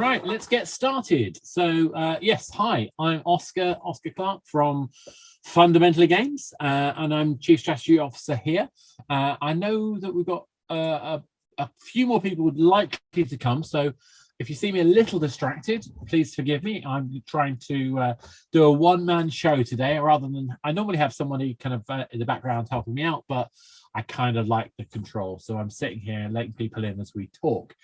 Right, let's get started. So, yes, hi, I'm Oscar Clark from Fundamentally Games, and I'm Chief Strategy Officer here. I know that we've got a few more people would likely to come, so if you see me a little distracted, please forgive me. I'm trying to do a one-man show today, rather than I normally have somebody kind of in the background helping me out, but I kind of like the control, so I'm sitting here letting people in as we talk.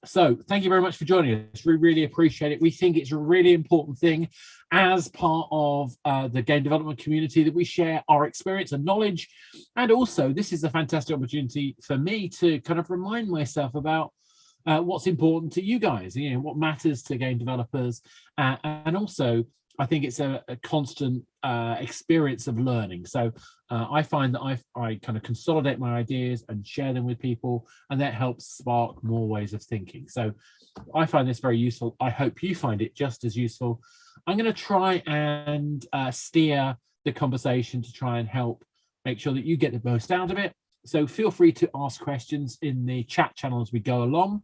So thank you very much for joining us. We really appreciate it. We think it's a really important thing as part of the game development community that we share our experience and knowledge. And also, this is a fantastic opportunity for me to kind of remind myself about what's important to you guys, you know, what matters to game developers. And also, I think it's a constant experience of learning. So I find that I kind of consolidate my ideas and share them with people, and that helps spark more ways of thinking. So I find this very useful. I hope you find it just as useful. I'm going to try and steer the conversation to try and help make sure that you get the most out of it. So feel free to ask questions in the chat channel as we go along.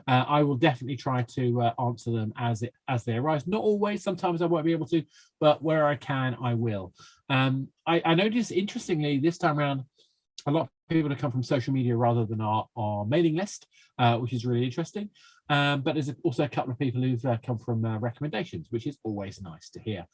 I will definitely try to answer them as they arise. Not always, sometimes I won't be able to, but where I can, I will. I noticed, interestingly, this time around, a lot of people have come from social media rather than our mailing list, which is really interesting. But there's also a couple of people who've come from recommendations, which is always nice to hear.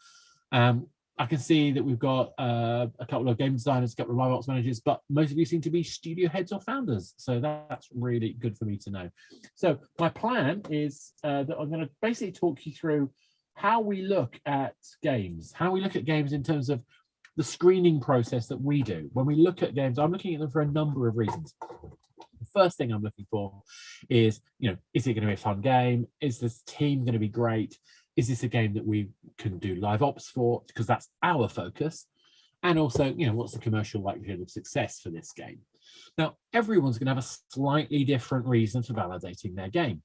I can see that we've got a couple of game designers, a couple of live ops managers, but most of you seem to be studio heads or founders. So that's really good for me to know. So my plan is that I'm going to basically talk you through how we look at games, in terms of the screening process that we do. When we look at games, I'm looking at them for a number of reasons. The first thing I'm looking for is, is it going to be a fun game? Is this team going to be great? Is this a game that we can do live ops for? Because that's our focus. And also, what's the commercial likelihood of success for this game? Now, everyone's going to have a slightly different reason for validating their game.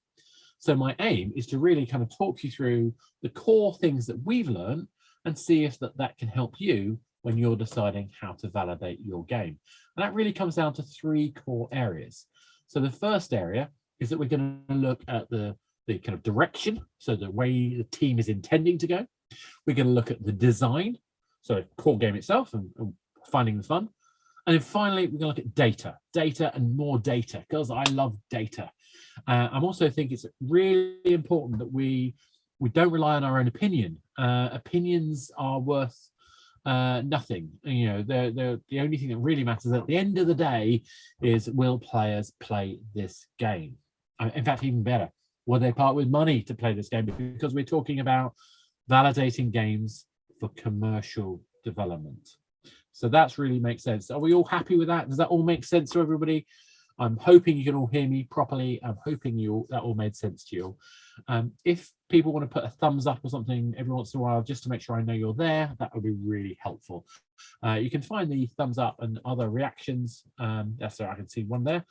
So my aim is to really kind of talk you through the core things that we've learned and see if that can help you when you're deciding how to validate your game. And that really comes down to three core areas. So the first area is that we're going to look at the kind of direction, so the way the team is intending to go. We're going to look at the design, so the core game itself and finding the fun. And then finally, we're going to look at data and more data, because I love data. I also think it's really important that we don't rely on our own opinion. Opinions are worth nothing. The only thing that really matters at the end of the day is, will players play this game? In fact, even better, will they part with money to play this game? Because we're talking about validating games for commercial development. So that's really makes sense. Are we all happy with that? Does that all make sense to everybody? I'm hoping you can all hear me properly. I'm hoping that all made sense to you. If people want to put a thumbs up or something every once in a while, just to make sure I know you're there, that would be really helpful. You can find the thumbs up and other reactions. That's right, I can see one there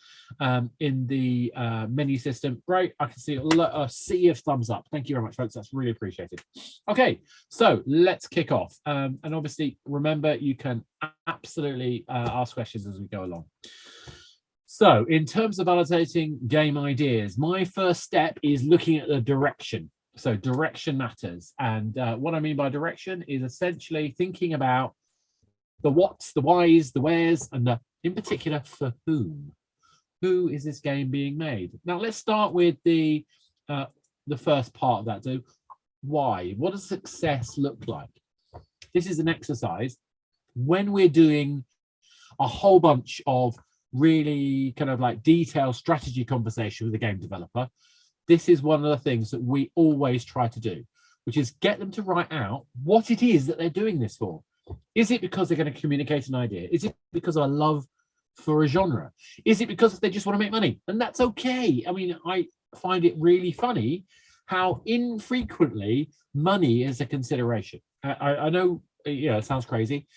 in the menu system. Great, I can see a sea of thumbs up. Thank you very much, folks. That's really appreciated. Okay, so let's kick off. And obviously, remember, you can absolutely ask questions as we go along. So in terms of validating game ideas, my first step is looking at the direction. So direction matters. And what I mean by direction is essentially thinking about the whats, the whys, the wheres, and in particular, for whom. Who is this game being made? Now, let's start with the first part of that. So why? What does success look like? This is an exercise when we're doing a whole bunch of really kind of like detailed strategy conversation with the game developer. This is one of the things that we always try to do, which is get them to write out what it is that they're doing this for. Is it because they're going to communicate an idea? Is it because of a love for a genre? Is it because they just want to make money? And that's okay. I mean, I find it really funny how infrequently money is a consideration. I know, it sounds crazy.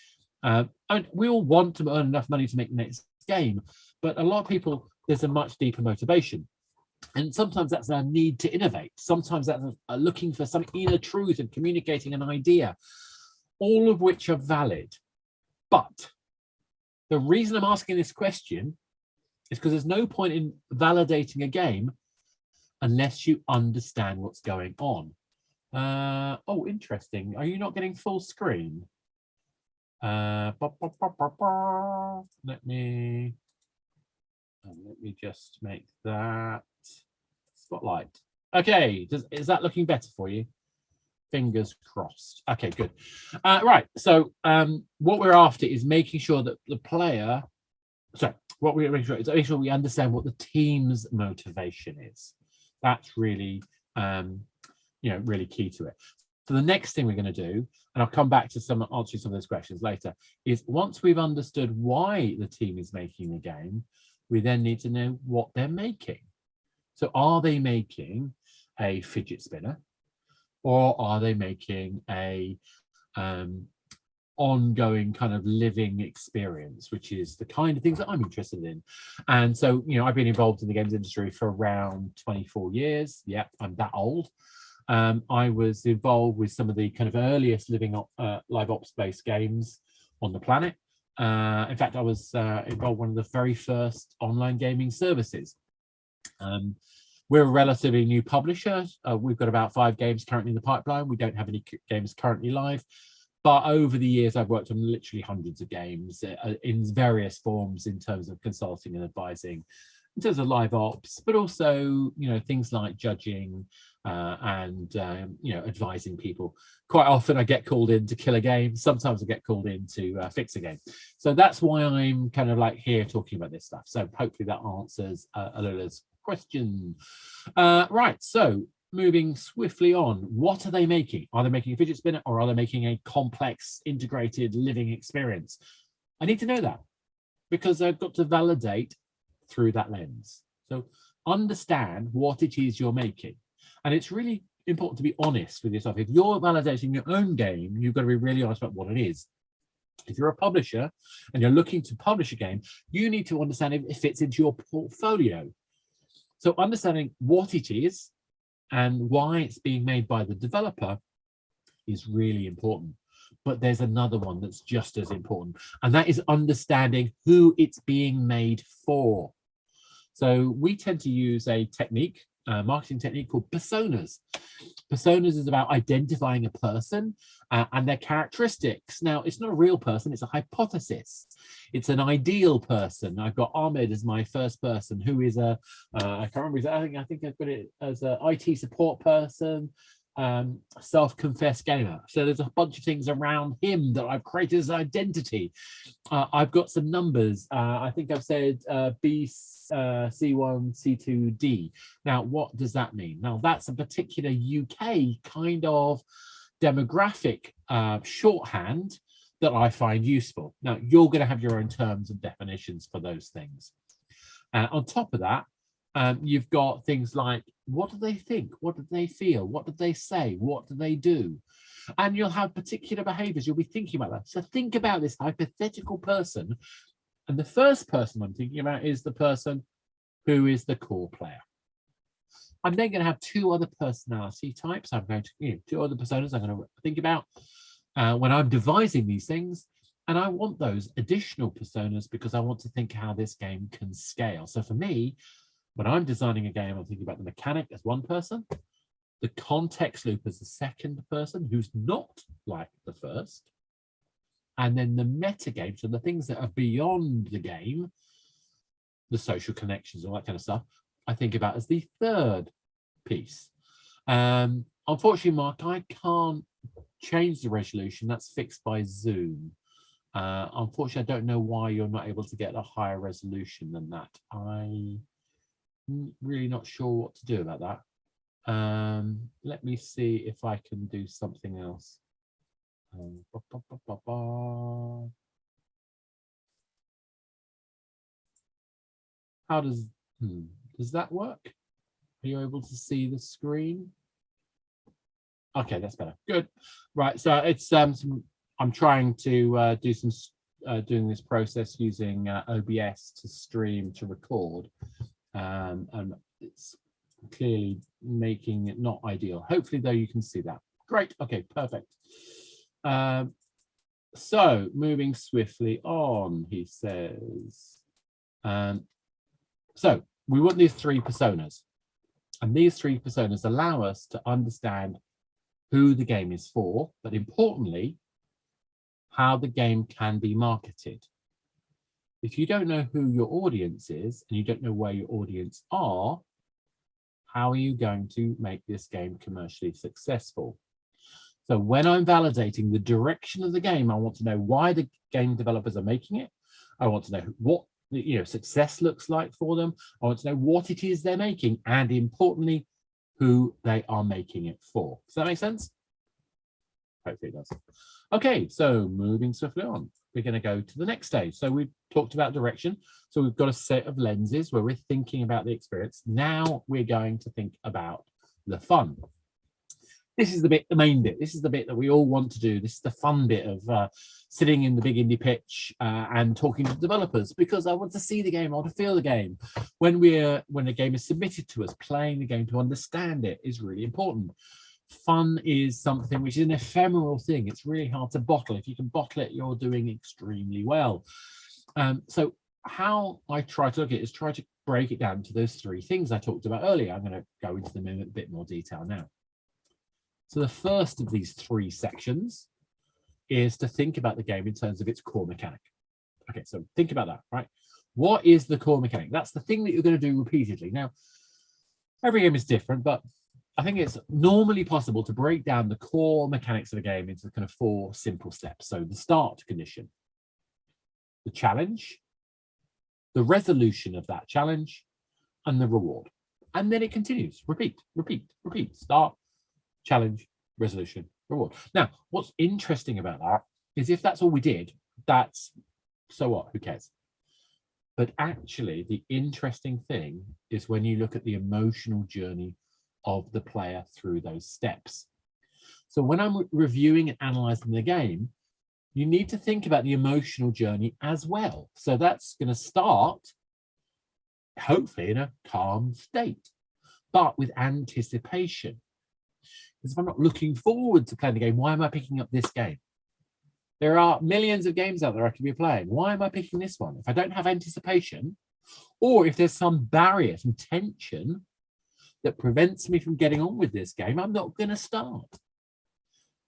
We all want to earn enough money to make the next game, but a lot of people, there's a much deeper motivation, and sometimes that's a need to innovate. Sometimes that's looking for some inner truth and communicating an idea, all of which are valid. But the reason I'm asking this question is because there's no point in validating a game unless you understand what's going on. Oh, interesting. Are you not getting full screen? Let me just make that spotlight. Okay, is that looking better for you? Fingers crossed. Okay, good. Right, so what we're after is making sure that the player, sorry, what we're making sure is make sure we understand what the team's motivation is. That's really, really key to it. So the next thing we're going to do, and I'll come back to answering some of those questions later, is once we've understood why the team is making the game, we then need to know what they're making. So are they making a fidget spinner, or are they making a ongoing kind of living experience, which is the kind of things that I'm interested in? And so, I've been involved in the games industry for around 24 years. Yeah, I'm that old. I was involved with some of the kind of earliest living live ops based games on the planet. In fact, I was involved in one of the very first online gaming services. We're a relatively new publisher. We've got about 5 games currently in the pipeline. We don't have any games currently live, but over the years, I've worked on literally hundreds of games in various forms in terms of consulting and advising, in terms of live ops, but also, things like judging and advising people. Quite often I get called in to kill a game. Sometimes I get called in to fix a game. So that's why I'm kind of like here talking about this stuff. So hopefully that answers Alola's question. Right, so moving swiftly on, what are they making? Are they making a fidget spinner, or are they making a complex integrated living experience? I need to know that, because I've got to validate through that lens. So understand what it is you're making. And it's really important to be honest with yourself. If you're validating your own game, you've got to be really honest about what it is. If you're a publisher and you're looking to publish a game, you need to understand if it fits into your portfolio. So understanding what it is and why it's being made by the developer is really important. But there's another one that's just as important, and that is understanding who it's being made for. So we tend to use a technique, marketing technique called personas. Personas is about identifying a person and their characteristics. Now, it's not a real person, it's a hypothesis. It's an ideal person. I've got Ahmed as my first person, who is I can't remember, I think I've got it as an IT support person, self-confessed gamer. So there's a bunch of things around him that I've created as an identity. I've got some numbers. I think I've said B, C1, C2, D. Now, what does that mean? Now, that's a particular UK kind of demographic shorthand that I find useful. Now, you're going to have your own terms and definitions for those things. On top of that, you've got things like, what do they think? What do they feel? What do they say? What do they do? And you'll have particular behaviors. You'll be thinking about that. So think about this hypothetical person. And the first person I'm thinking about is the person who is the core player. I'm then going to have 2 other personality types. I'm going to, 2 other personas I'm going to think about when I'm devising these things. And I want those additional personas because I want to think how this game can scale. So for me, when I'm designing a game, I'm thinking about the mechanic as one person, the context loop as the second person who's not like the first, and then the metagame, so the things that are beyond the game, the social connections, all that kind of stuff, I think about as the third piece. Unfortunately, Mark, I can't change the resolution. That's fixed by Zoom. Unfortunately, I don't know why you're not able to get a higher resolution than that. I'm really not sure what to do about that. Let me see if I can do something else. How does that work? Are you able to see the screen? Okay, that's better. Good. Right, so it's I'm trying to do some doing this process using OBS to stream to record, and it's clearly making it not ideal. Hopefully, though, you can see that. Great. Okay, perfect. So moving swiftly on, he says. So we want these 3 personas. And these three personas allow us to understand who the game is for, but importantly, how the game can be marketed. If you don't know who your audience is and you don't know where your audience are, how are you going to make this game commercially successful? So when I'm validating the direction of the game, I want to know why the game developers are making it. I want to know what success looks like for them. I want to know what it is they're making, and importantly, who they are making it for. Does that make sense? Hopefully it does. Okay, so moving swiftly on, we're going to go to the next stage. So we've talked about direction. So we've got a set of lenses where we're thinking about the experience. Now we're going to think about the fun. This is the bit, the main bit. This is the bit that we all want to do. This is the fun bit of sitting in the big indie pitch and talking to developers, because I want to see the game, I want to feel the game. When the game is submitted to us, playing the game to understand it is really important. Fun is something which is an ephemeral thing. It's really hard to bottle. If you can bottle it, you're doing extremely well. So how I try to look at it is try to break it down to those three things I talked about earlier. I'm going to go into them in a bit more detail now. So the first of these three sections is to think about the game in terms of its core mechanic. Okay, so think about that, right? What is the core mechanic? That's the thing that you're going to do repeatedly. Now, every game is different, but I think it's normally possible to break down the core mechanics of a game into kind of 4 simple steps. So the start condition, the challenge, the resolution of that challenge, and the reward. And then it continues, repeat, repeat, repeat, start, challenge, resolution, reward. Now, what's interesting about that is if that's all we did, that's so what, who cares? But actually, the interesting thing is when you look at the emotional journey of the player through those steps. So when I'm reviewing and analyzing the game, you need to think about the emotional journey as well. So that's going to start, hopefully, in a calm state, but with anticipation. Because if I'm not looking forward to playing the game, why am I picking up this game? There are millions of games out there I could be playing. Why am I picking this one? If I don't have anticipation, or if there's some barrier, some tension that prevents me from getting on with this game, I'm not going to start.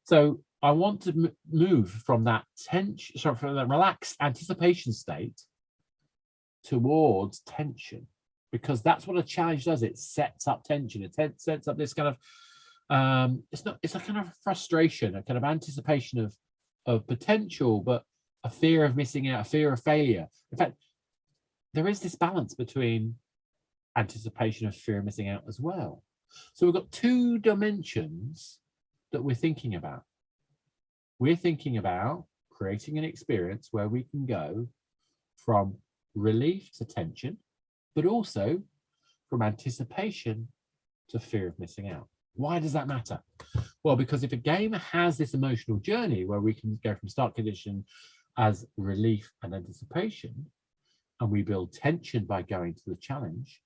So I want to move from that tension, from that relaxed anticipation state towards tension, because that's what a challenge does. It sets up tension. It sets up this kind of it's a kind of frustration, a kind of anticipation of potential, but a fear of missing out, a fear of failure. In fact, there is this balance between anticipation of fear of missing out as well. So we've got 2 dimensions that we're thinking about. We're thinking about creating an experience where we can go from relief to tension, but also from anticipation to fear of missing out. Why does that matter? Well, because if a game has this emotional journey where we can go from start condition as relief and anticipation, and we build tension by going to the challenge,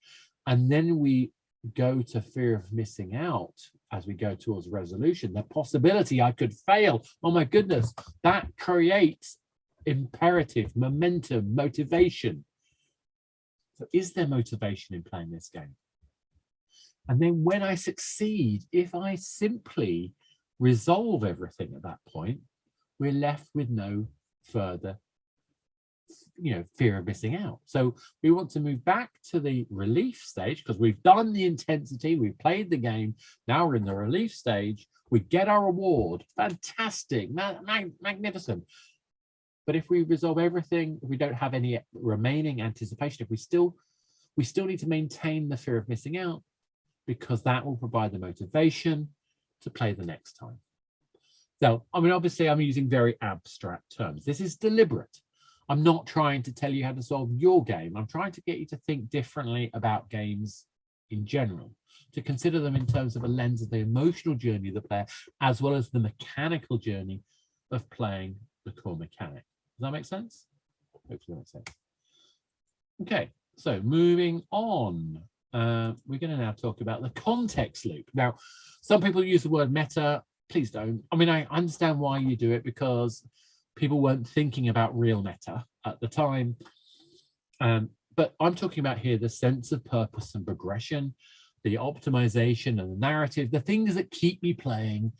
and then we go to fear of missing out as we go towards resolution, the possibility I could fail, oh my goodness, that creates imperative, momentum, motivation. So is there motivation in playing this game? And then when I succeed, if I simply resolve everything at that point, we're left with no further, fear of missing out. So we want to move back to the relief stage because we've done the intensity, we've played the game, now we're in the relief stage, we get our reward, fantastic, magnificent. But if we resolve everything, if we don't have any remaining anticipation, if we still need to maintain the fear of missing out, because that will provide the motivation to play the next time. So, I mean, obviously I'm using very abstract terms. This is deliberate. I'm not trying to tell you how to solve your game. I'm trying to get you to think differently about games in general, to consider them in terms of a lens of the emotional journey of the player, as well as the mechanical journey of playing the core mechanic. Does that make sense? Hopefully that makes sense. Okay, so moving on. We're going to now talk about the context loop. Now, some people use the word meta. Please don't. I mean, I understand why you do it, because people weren't thinking about real meta at the time. But I'm talking about here the sense of purpose and progression the optimization and the narrative, the things that keep me playing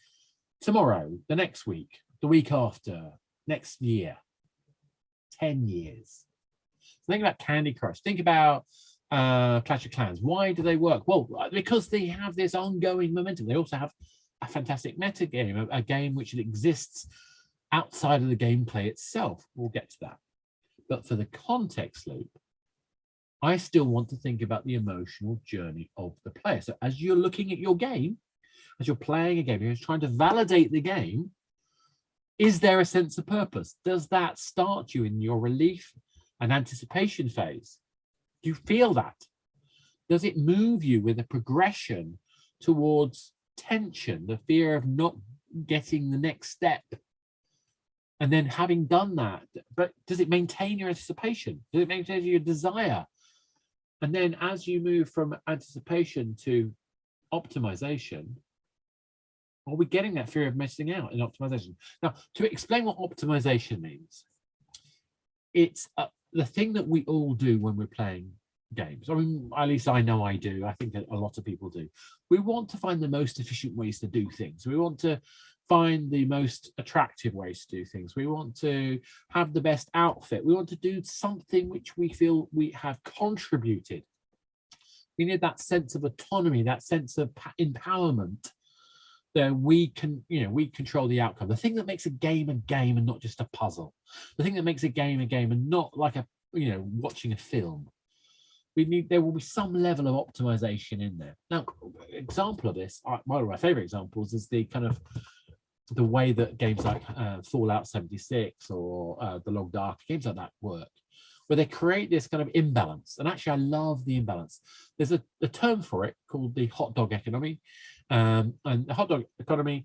tomorrow, the next week, the week after, next year, 10 years. So think about Candy Crush. Think about Clash of Clans. Why do they work? Well, because they have this ongoing momentum. They also have a fantastic metagame, a game which exists outside of the gameplay itself. We'll get to that. But for the context loop, I still want to think about the emotional journey of the player. So as you're looking at your game, as you're playing a game, you're trying to validate the game, is there a sense of purpose? Does that start you in your relief and anticipation phase? Do you feel that? Does it move you with a progression towards tension, the fear of not getting the next step? And then having done that, but does it maintain your anticipation? Does it maintain your desire? And then as you move from anticipation to optimization, are we getting that fear of missing out in optimization? Now, to explain what optimization means, it's the thing that we all do when we're playing games. I mean, at least I know I do. I think a lot of people do. We want to find the most efficient ways to do things. We want to find the most attractive ways to do things. We want to have the best outfit. We want to do something which we feel we have contributed. We need that sense of autonomy, that sense of empowerment, that we can, we control the outcome. The thing that makes a game and not just a puzzle. The thing that makes a game and not like watching a film. There will be some level of optimization in there. Now, example of this, one of my favorite examples is the kind of the way that games like Fallout 76 or The Long Dark, games like that work, where they create this kind of imbalance. And actually, I love the imbalance. There's a term for it called the hot dog economy. And the hot dog economy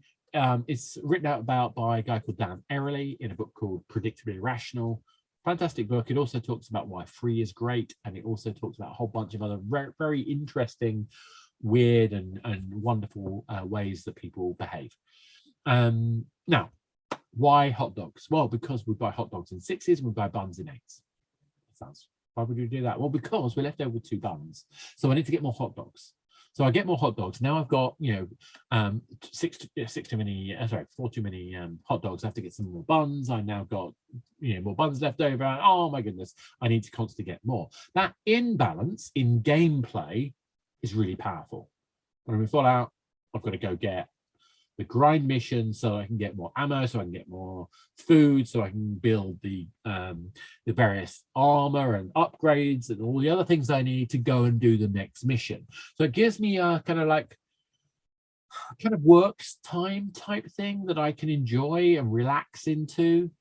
is written out about by a guy called Dan Ariely in a book called Predictably Irrational. Fantastic book. It also talks about why free is great. And it also talks about a whole bunch of other very, very interesting, weird and wonderful ways that people behave. Now, why hot dogs? Well, because we buy hot dogs in 6s and we buy buns in 8s. Why would you do that? Well, because we're left over with 2 buns. So I need to get more hot dogs. So I get more hot dogs. Now I've got, 4 too many hot dogs. I have to get some more buns. I now got, more buns left over. Oh my goodness, I need to constantly get more. That imbalance in gameplay is really powerful. When we fall out, I've got to go get the grind mission so I can get more ammo, so I can get more food, so I can build the various armor and upgrades and all the other things I need to go and do the next mission. So it gives me a kind of works time type thing that I can enjoy and relax into.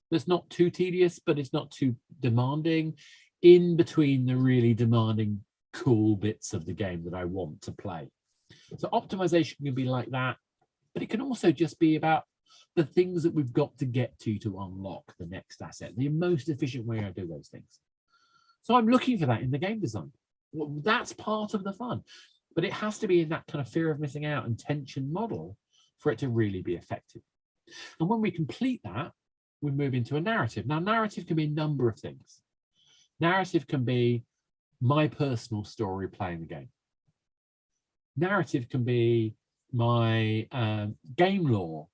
That's not too tedious, but it's not too demanding in between the really demanding cool bits of the game that I want to play. So optimization can be like that. But it can also just be about the things that we've got to get to unlock the next asset, the most efficient way I do those things. So I'm looking for that in the game design. Well, that's part of the fun, but it has to be in that kind of fear of missing out and tension model for it to really be effective. And when we complete that, we move into a narrative. Now, narrative can be a number of things. Narrative can be my personal story playing the game. Narrative can be my game lore.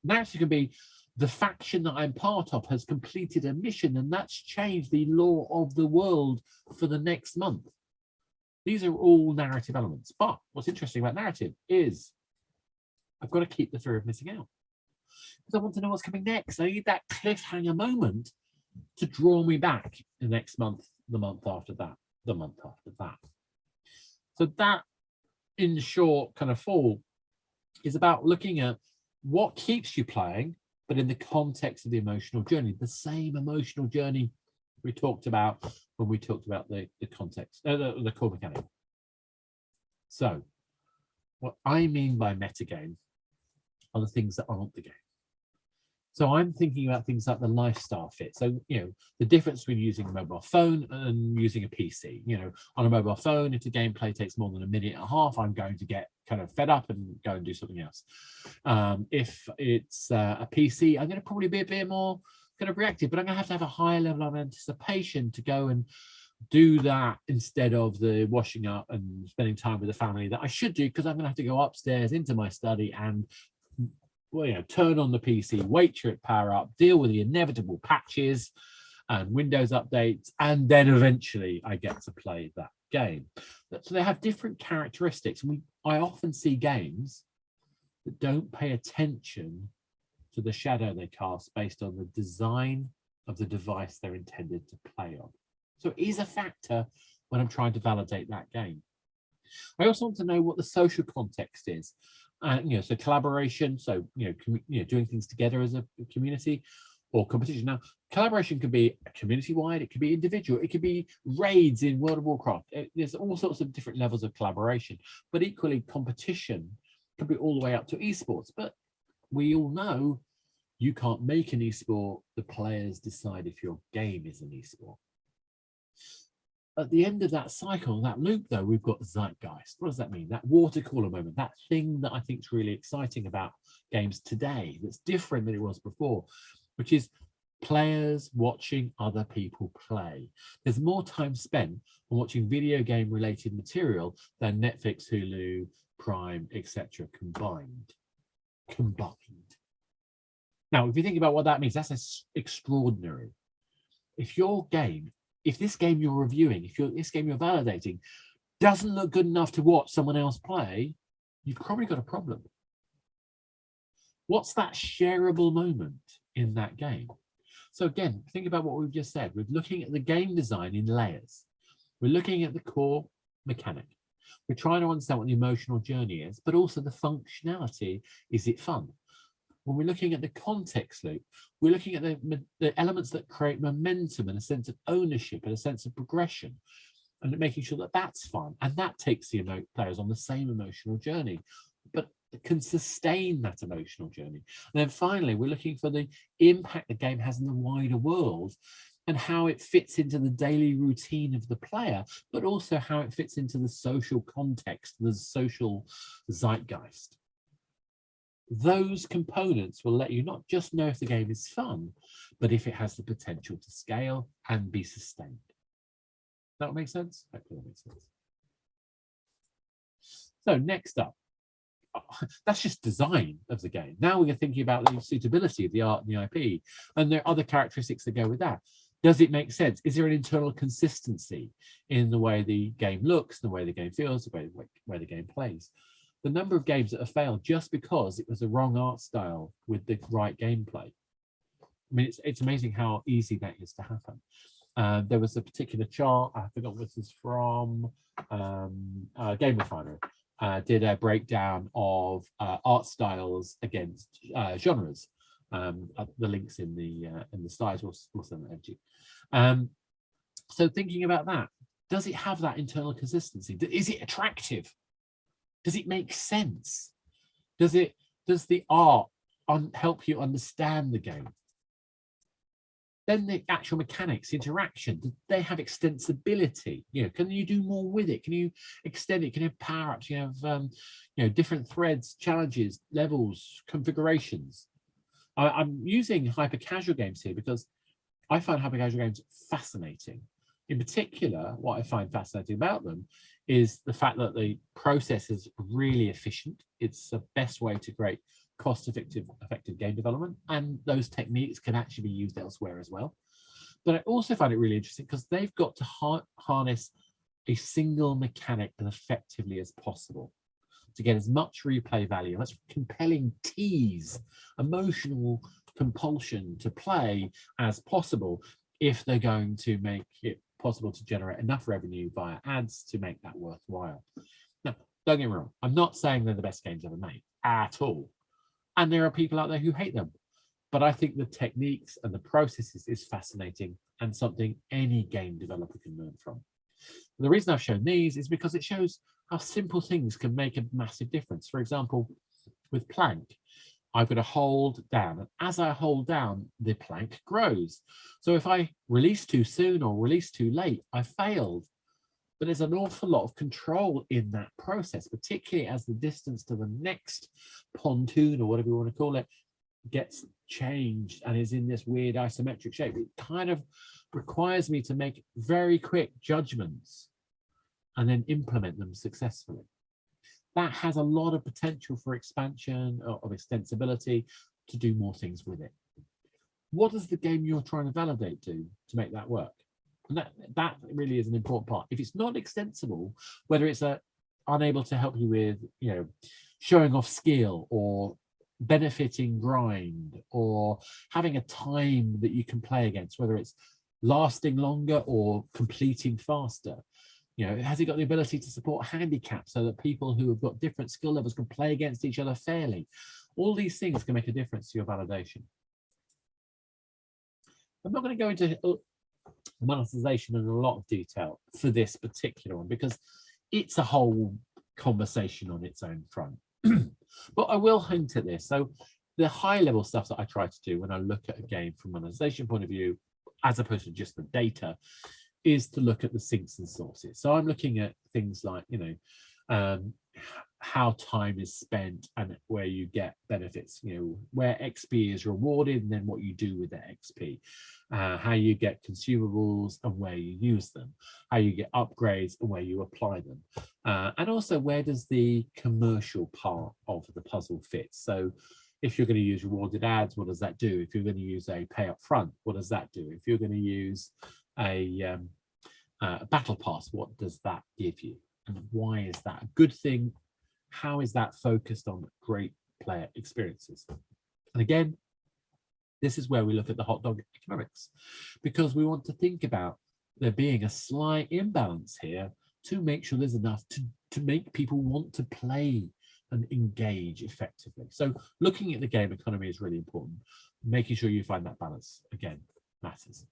Narrative can be the faction that I'm part of has completed a mission and that's changed the law of the world for the next month. These are all narrative elements. But what's interesting about narrative is I've got to keep the fear of missing out. Because I want to know what's coming next. I need that cliffhanger moment to draw me back the next month, the month after that, the month after that. So that, in short, kind of fall is about looking at what keeps you playing, but in the context of the emotional journey, the same emotional journey we talked about when we talked about the context, the core mechanic. So what I mean by metagame are the things that aren't the game. So I'm thinking about things like the lifestyle fit. So, the difference between using a mobile phone and using a PC. On a mobile phone, if the gameplay takes more than 1.5 minutes, I'm going to get kind of fed up and go and do something else. If it's a PC, I'm going to probably be a bit more kind of reactive, but I'm going to have a higher level of anticipation to go and do that instead of the washing up and spending time with the family that I should do, because I'm going to have to go upstairs into my study and, well, turn on the PC, wait for it to power up, deal with the inevitable patches and Windows updates, and then eventually I get to play that game. So they have different characteristics. I often see games that don't pay attention to the shadow they cast based on the design of the device they're intended to play on. So it is a factor when I'm trying to validate that game. I also want to know what the social context is. So collaboration, so doing things together as a community, or competition. Now, collaboration could be community-wide, it could be individual, it could be raids in World of Warcraft. There's all sorts of different levels of collaboration, but equally competition can be all the way up to esports. But we all know you can't make an esport, the players decide if your game is an esport. At the end of that cycle, that loop, though, we've got zeitgeist. What does that mean? That water cooler moment, that thing that I think is really exciting about games today, that's different than it was before, which is players watching other people play. There's more time spent on watching video game related material than Netflix, Hulu, Prime, etc. combined. Now, if you think about what that means, that's extraordinary. If this game you're reviewing, this game you're validating doesn't look good enough to watch someone else play, you've probably got a problem. What's that shareable moment in that game? So again, think about what we've just said. We're looking at the game design in layers. We're looking at the core mechanic. We're trying to understand what the emotional journey is, but also the functionality. Is it fun? When we're looking at the context loop, we're looking at the elements that create momentum and a sense of ownership and a sense of progression, and making sure that that's fun. And that takes the players on the same emotional journey, but can sustain that emotional journey. And then finally, we're looking for the impact the game has in the wider world and how it fits into the daily routine of the player, but also how it fits into the social context, the social zeitgeist. Those components will let you not just know if the game is fun, but if it has the potential to scale and be sustained. That makes sense? Hopefully that makes sense. So next up, that's just design of the game. Now we're thinking about the suitability of the art and the IP, and there are other characteristics that go with that. Does it make sense? Is there an internal consistency in the way the game looks, the way the game feels, the way the game plays? The number of games that have failed just because it was the wrong art style with the right gameplay. I mean, it's amazing how easy that is to happen. There was a particular chart, I forgot what this is from, Game Refinery, did a breakdown of art styles against genres. The links in the slides will send that to you. So thinking about that, does it have that internal consistency? Is it attractive? Does it make sense? Does the art help you understand the game? Then the actual mechanics, interaction, do they have extensibility? Can you do more with it? Can you extend it? Can you have power-ups? You have different threads, challenges, levels, configurations. I'm using hyper-casual games here because I find hyper-casual games fascinating. In particular, what I find fascinating about them is the fact that the process is really efficient. It's the best way to create cost-effective game development, and those techniques can actually be used elsewhere as well. But I also find it really interesting because they've got to harness a single mechanic as effectively as possible to get as much replay value, as much compelling tease, emotional compulsion to play as possible if they're going to make it possible to generate enough revenue via ads to make that worthwhile. Now, don't get me wrong, I'm not saying they're the best games ever made at all. And there are people out there who hate them. But I think the techniques and the processes is fascinating and something any game developer can learn from. And the reason I've shown these is because it shows how simple things can make a massive difference. For example, with plank, I've got to hold down, and as I hold down, the plank grows. So if I release too soon or release too late, I failed. But there's an awful lot of control in that process, particularly as the distance to the next pontoon or whatever you want to call it gets changed and is in this weird isometric shape, it kind of requires me to make very quick judgments and then implement them successfully. That has a lot of potential for expansion, of extensibility, to do more things with it. What does the game you're trying to validate do to make that work? And that really is an important part. If it's not extensible, whether it's unable to help you with, showing off skill or benefiting grind or having a time that you can play against, whether it's lasting longer or completing faster, has it got the ability to support handicaps so that people who have got different skill levels can play against each other fairly? All these things can make a difference to your validation. I'm not going to go into monetization in a lot of detail for this particular one because it's a whole conversation on its own front. But I will hint at this. So the high level stuff that I try to do when I look at a game from a monetization point of view, as opposed to just the data, is to look at the sinks and sources. So I'm looking at things like, how time is spent and where you get benefits, where XP is rewarded and then what you do with that XP, how you get consumables and where you use them, how you get upgrades and where you apply them, and also where does the commercial part of the puzzle fit. So if you're going to use rewarded ads, what does that do? If you're going to use a pay up front, what does that do? If you're going to use a battle pass, what does that give you? And why is that a good thing? How is that focused on great player experiences? And again, this is where we look at the hot dog economics, because we want to think about there being a slight imbalance here to make sure there's enough to make people want to play and engage effectively. So looking at the game economy is really important. Making sure you find that balance, again, matters.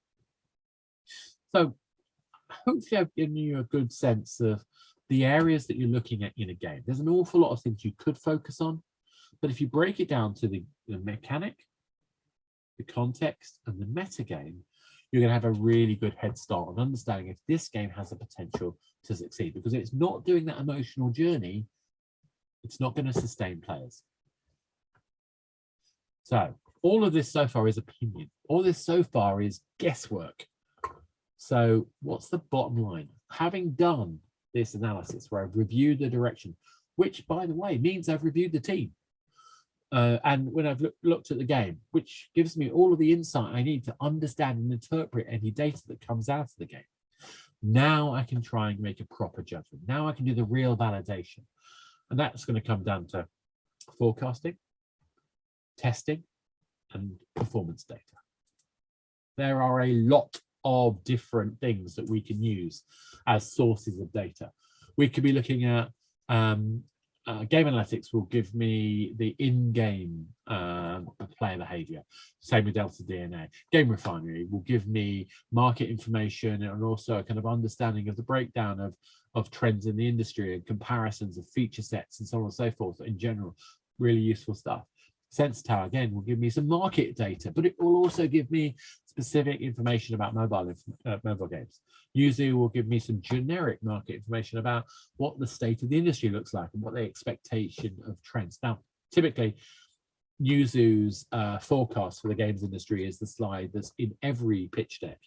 So hopefully I've given you a good sense of the areas that you're looking at in a game. There's an awful lot of things you could focus on, but if you break it down to the mechanic, the context, and the metagame, you're going to have a really good head start on understanding if this game has the potential to succeed. Because if it's not doing that emotional journey, it's not going to sustain players. So all of this so far is opinion. All this so far is guesswork. So what's the bottom line? Having done this analysis where I've reviewed the direction, which by the way means I've reviewed the team, and when I've looked at the game, which gives me all of the insight I need to understand and interpret any data that comes out of the game, now I can try and make a proper judgment. Now I can do the real validation, and that's going to come down to forecasting, testing, and performance data. There are a lot of different things that we can use as sources of data. We could be looking at game analytics will give me the in-game player behavior. Same with Delta DNA. Game Refinery will give me market information and also a kind of understanding of the breakdown of trends in the industry and comparisons of feature sets and so on and so forth. In general, really useful stuff. Sensor Tower, again, will give me some market data, but it will also give me specific information about mobile games. Yuzu will give me some generic market information about what the state of the industry looks like and what the expectation of trends. Now, typically, Yuzu's forecast for the games industry is the slide that's in every pitch deck,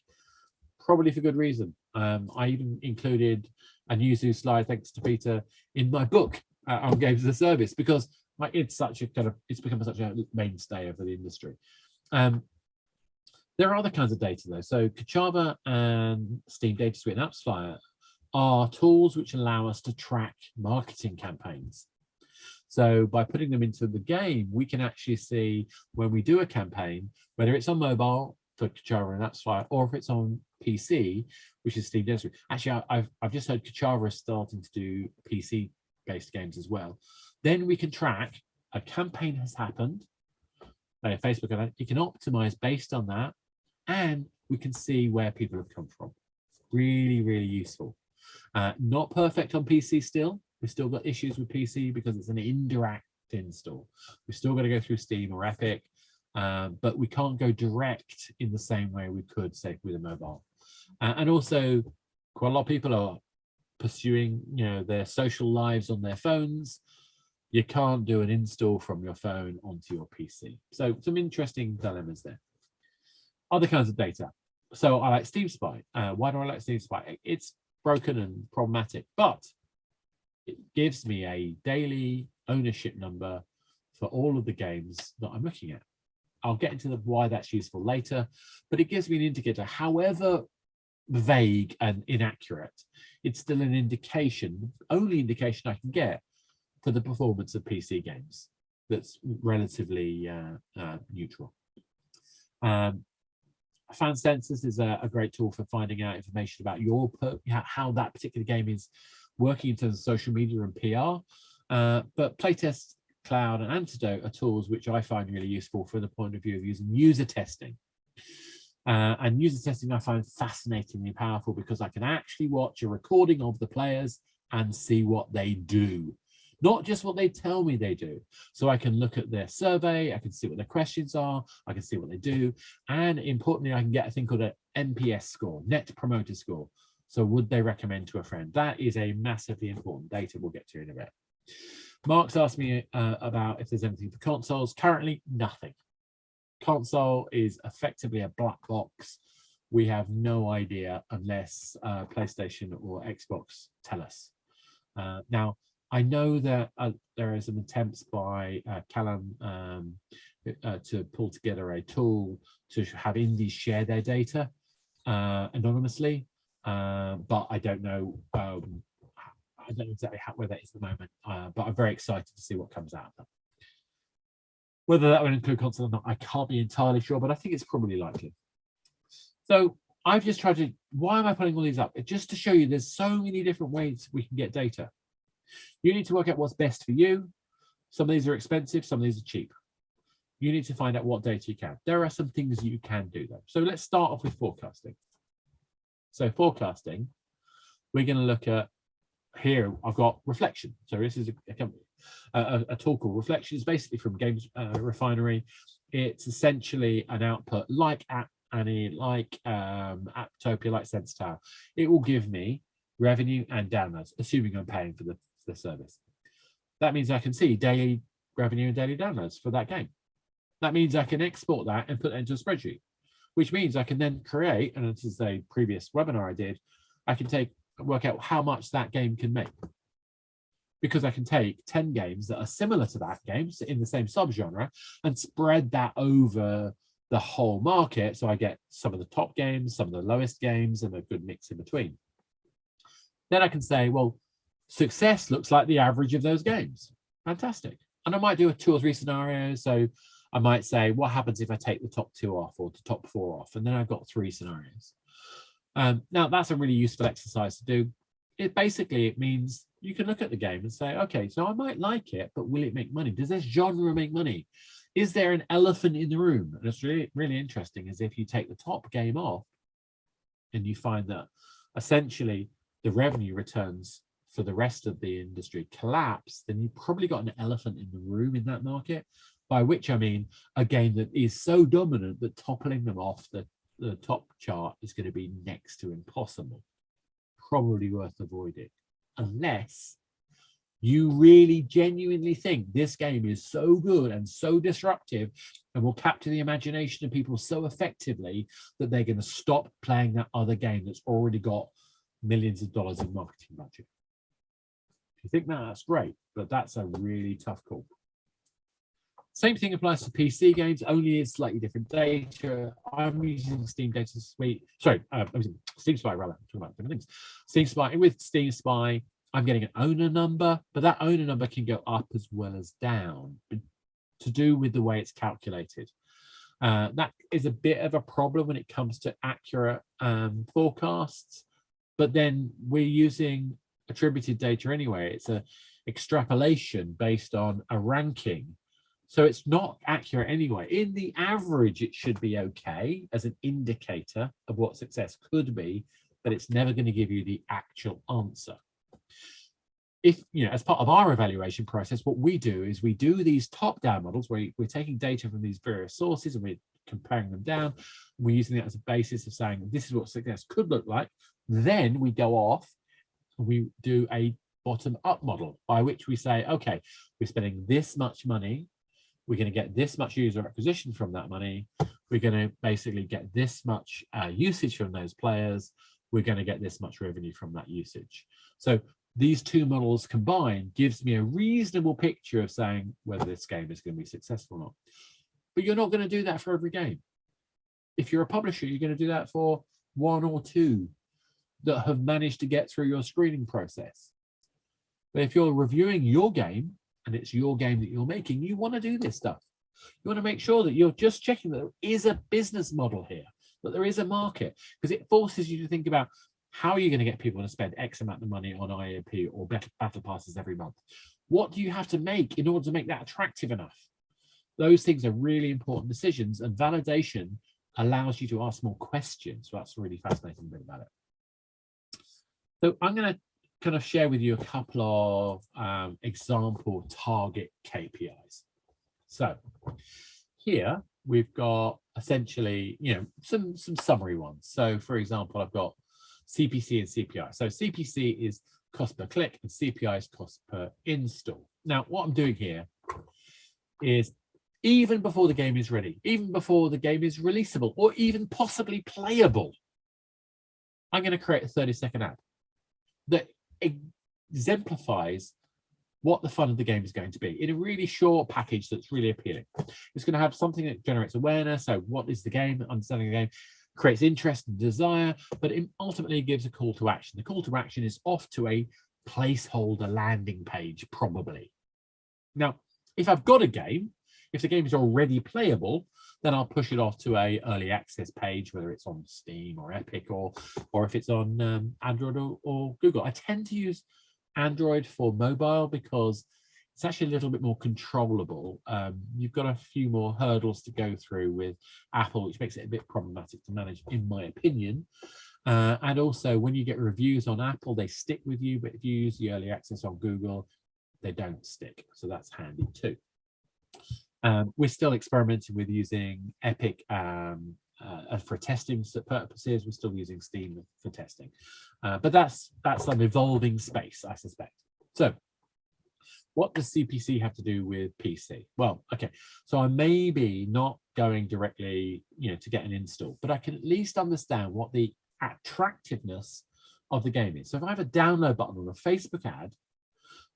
probably for good reason. I even included a Yuzu slide, thanks to Peter, in my book on Games as a Service, because it's such a it's become such a mainstay of the industry. There are other kinds of data though. So Kachava and Steam Data Suite and AppsFlyer are tools which allow us to track marketing campaigns. So by putting them into the game, we can actually see when we do a campaign, whether it's on mobile for Kachava and AppsFlyer, or if it's on PC, which is Steam Data Suite. Actually, I've just heard Kachava is starting to do PC-based games as well. Then we can track a campaign has happened, like a Facebook event. You can optimize based on that, and we can see where people have come from. Really, really useful. Not perfect on PC still. We've still got issues with PC because it's an indirect install. We've still got to go through Steam or Epic, but we can't go direct in the same way we could, say, with a mobile. And also, quite a lot of people are pursuing, their social lives on their phones. You can't do an install from your phone onto your PC. So some interesting dilemmas there. Other kinds of data. So I like Steam Spy. Why do I like Steam Spy? It's broken and problematic, but it gives me a daily ownership number for all of the games that I'm looking at. I'll get into why that's useful later, but it gives me an indicator, however vague and inaccurate. It's still an indication, only indication I can get for the performance of PC games that's relatively neutral. Fan Census is a great tool for finding out information about how that particular game is working in terms of social media and PR. But Playtest Cloud and Antidote are tools which I find really useful from the point of view of using user testing. And user testing I find fascinatingly powerful because I can actually watch a recording of the players and see what they do, not just what they tell me they do. So I can look at their survey, I can see what their questions are, I can see what they do, and importantly, I can get a thing called an NPS score, Net Promoter Score. So would they recommend to a friend? That is a massively important data we'll get to in a bit. Mark's asked me about if there's anything for consoles. Currently, nothing. Console is effectively a black box. We have no idea unless PlayStation or Xbox tell us. Now, I know that there are some attempts by Callum to pull together a tool to have indies share their data anonymously, but I don't know. I don't know exactly where that is at the moment, but I'm very excited to see what comes out of that. Whether that would include console or not, I can't be entirely sure, but I think it's probably likely. So I've just tried to, why am I putting all these up? It's just to show you there's so many different ways we can get data. You need to work out what's best for you. Some of these are expensive, some of these are cheap. You need to find out what data you can. There are some things you can do though. So let's start off with forecasting. So forecasting, we're going to look at, here I've got Reflection. So this is a tool called Reflection. It's basically from Games Refinery. It's essentially an output like App Annie, like Apptopia, like Sense Tower. It will give me revenue and downloads, assuming I'm paying for the service. That means I can see daily revenue and daily downloads for that game. That means I can export that and put it into a spreadsheet, which means I can then create, and this is a previous webinar I did, I can work out how much that game can make. Because I can take 10 games that are similar to that game, so in the same subgenre, and spread that over the whole market. So I get some of the top games, some of the lowest games, and a good mix in between. Then I can say, well, success looks like the average of those games. Fantastic. And I might do 2 or 3 scenarios. So I might say, what happens if I take the top 2 off or the top 4 off? And then I've got 3 scenarios. Now, that's a really useful exercise to do. It means you can look at the game and say, okay, so I might like it, but will it make money? Does this genre make money? Is there an elephant in the room? And it's really, really interesting is if you take the top game off and you find that essentially the revenue returns for the rest of the industry collapse, then you've probably got an elephant in the room in that market, by which I mean a game that is so dominant that toppling them off the top chart is going to be next to impossible. Probably worth avoiding, unless you really genuinely think this game is so good and so disruptive and will capture the imagination of people so effectively that they're going to stop playing that other game that's already got millions of dollars in marketing budget. If you think that, that's great, but that's a really tough call. Same thing applies to PC games, only it's slightly different data. I'm using Steam Data Suite. Sorry, I'm using Steam Spy rather. I'm talking about different things. Steam Spy, with Steam Spy, I'm getting an owner number, but that owner number can go up as well as down to do with the way it's calculated. That is a bit of a problem when it comes to accurate forecasts, but then we're using attributed data anyway. It's an extrapolation based on a ranking. So it's not accurate anyway. In the average, it should be okay as an indicator of what success could be, but it's never going to give you the actual answer. If, as part of our evaluation process, what we do is we do these top-down models where we're taking data from these various sources and we're comparing them down. We're using it as a basis of saying this is what success could look like. Then we go off and we do a bottom-up model, by which we say, okay, we're spending this much money, we're going to get this much user acquisition from that money, we're going to basically get this much usage from those players, we're going to get this much revenue from that usage. So these two models combined gives me a reasonable picture of saying whether this game is going to be successful or not. But you're not going to do that for every game. If you're a publisher, you're going to do that for one or two that have managed to get through your screening process. But if you're reviewing your game, and it's your game that you're making, you want to do this stuff. You want to make sure that you're just checking that there is a business model here, that there is a market, because it forces you to think about how are you going to get people to spend X amount of money on IAP or battle passes every month? What do you have to make in order to make that attractive enough? Those things are really important decisions, and validation allows you to ask more questions. So that's a really fascinating bit about it. So I'm going to kind of share with you a couple of example target KPIs. So here we've got essentially, you know, some summary ones. So for example, I've got CPC and CPI. So CPC is cost per click and CPI is cost per install. Now, what I'm doing here is even before the game is ready, even before the game is releasable or even possibly playable, I'm going to create a 30-second ad that exemplifies what the fun of the game is going to be in a really short package that's really appealing. It's going to have something that generates awareness. So what is the game? Understanding the game creates interest and desire, but it ultimately gives a call to action. The call to action is off to a placeholder landing page, probably. Now, if I've got a game, if the game is already playable, then I'll push it off to a early access page, whether it's on Steam or Epic or if it's on Android or Google. I tend to use Android for mobile because it's actually a little bit more controllable. You've got a few more hurdles to go through with Apple, which makes it a bit problematic to manage, in my opinion. And also, when you get reviews on Apple, they stick with you, but if you use the early access on Google, they don't stick. So that's handy too. We're still experimenting with using Epic for testing purposes. We're still using Steam for testing, but that's an evolving space, I suspect. So what does CPC have to do with PC? Well, okay, so I may be not going directly, you know, to get an install, but I can at least understand what the attractiveness of the game is. So if I have a download button on a Facebook ad,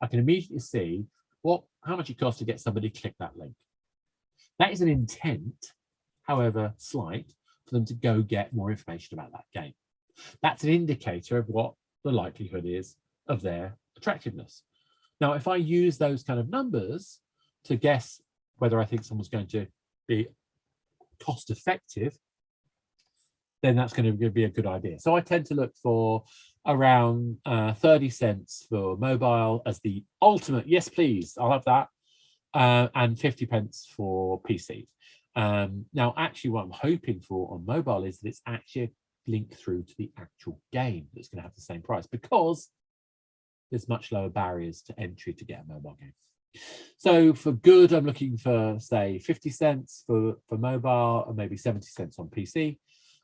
I can immediately see how much it costs to get somebody to click that link. That is an intent, however slight, for them to go get more information about that game. That's an indicator of what the likelihood is of their attractiveness. Now, if I use those kind of numbers to guess whether I think someone's going to be cost effective, then that's going to be a good idea. So I tend to look for around 30 cents for mobile as the ultimate, yes, please, I'll have that, and 50 pence for PC. Now, actually, what I'm hoping for on mobile is that it's actually linked through to the actual game that's going to have the same price, because there's much lower barriers to entry to get a mobile game. So for good, I'm looking for, say, 50 cents for mobile and maybe 70 cents on PC.